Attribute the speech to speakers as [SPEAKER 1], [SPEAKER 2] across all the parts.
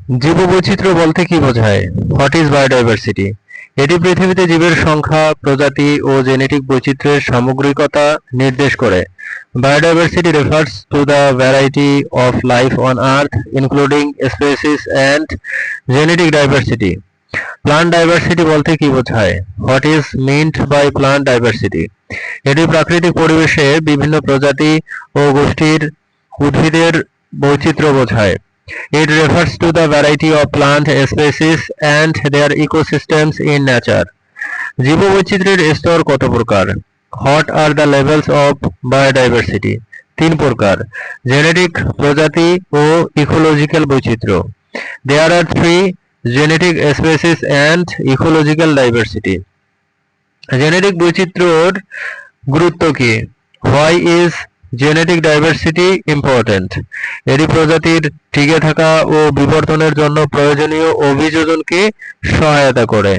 [SPEAKER 1] জীববৈচিত্র্য বলতে কি বোঝায়? What is biodiversity? এটি পৃথিবীতে জীবের সংখ্যা, প্রজাতি ও জেনেটিক বৈচিত্র্যের সামগ্রিকতা নির্দেশ করে। Biodiversity refers to the variety of life on earth, including species and genetic diversity. Plant diversity বলতে কি বোঝায়? What is meant by plant diversity? এটি প্রাকৃতিক পরিবেশে বিভিন্ন প্রজাতি ও গোষ্ঠীর উদ্ভিদের বৈচিত্র্য বোঝায়। It refers to the variety of plant species and their ecosystems in nature. জীববৈচিত্র্যের স্তর কত প্রকার? What are the levels of biodiversity? 3 প্রকার: জেনেটিক, প্রজাতি ও ইকোলজিক্যাল বৈচিত্র্য। There are 3 genetic species and ecological diversity. Genetic বৈচিত্র্যের গুরুত্ব কি? Why is genetic diversity important? এটি প্রজাতির টিকে থাকা ও বিবর্তনের জন্য প্রয়োজনীয় অভিযোজনকে সহায়তা করে।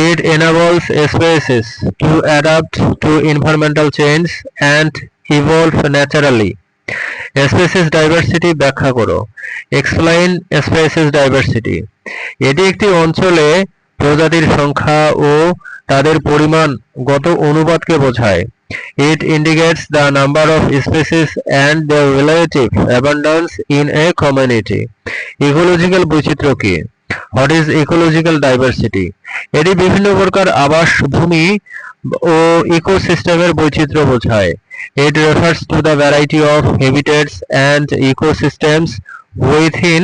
[SPEAKER 1] It enables species to adapt to environmental change and evolve naturally. Species diversity ব্যাখ্যা করো। Explain species diversity. এটি একটি অঞ্চলে প্রজাতির সংখ্যা ও তাদের পরিমাণগত অনুপাতকে বোঝায়। It indicates the number of species and their relative abundance in a community. Ecological বৈচিত্র্য কি? What is ecological diversity? এটি বিভিন্ন প্রকার আবাস ভূমি ও ইকোসিস্টেমের বৈচিত্র্য বোঝায়। It refers to the variety of habitats and ecosystems within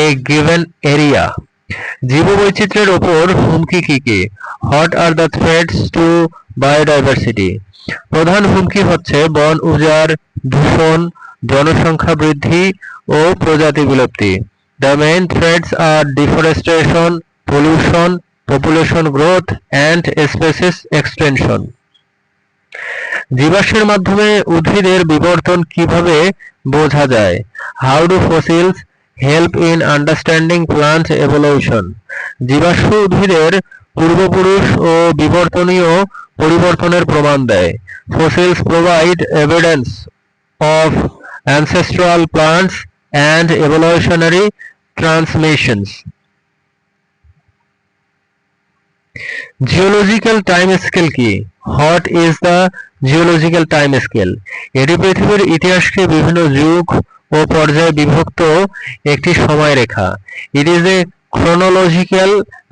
[SPEAKER 1] a given area. জীববৈচিত্র্যের ওপর হুমকি কি কি? What are the threats to biodiversity? প্রধান হুমকি হচ্ছে বন উজাড়, দূষণ, জনসংখ্যা বৃদ্ধি ও প্রজাতি বিলুপ্তি। The main threats are deforestation, pollution, population growth and species extinction. জীবাশ্মের মাধ্যমে উদ্ভিদের বিবর্তন কিভাবে বোঝা যায়? How do fossils help in understanding plant evolution? জীবাশ্ম উদ্ভিদের পূর্বপুরুষ ও বিবর্তনীয় পরিবর্তনের প্রমাণ দেয়। Fossils provide evidence of ancestral plants and evolutionary transmissions. Geological time scale কি? What is the geological time scale? এটি পৃথিবীর ইতিহাসকে বিভিন্ন যুগ ও পর্যায়ে বিভক্ত একটি সময়রেখা। It is a chronological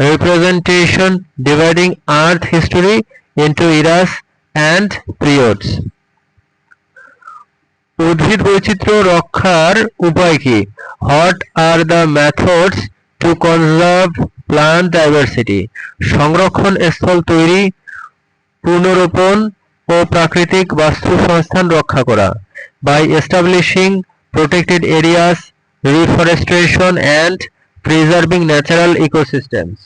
[SPEAKER 1] representation dividing Earth history into eras and periods. উদ্ভিদ বৈচিত্র্য রক্ষার উপায় কি? What are the methods to conserve plant diversity? সংরক্ষণ স্থল তৈরি, পুনরুৎপাদন ও প্রাকৃতিক বাস্তুসংস্থান রক্ষা করা। By establishing protected areas, reforestation and preserving natural ecosystems.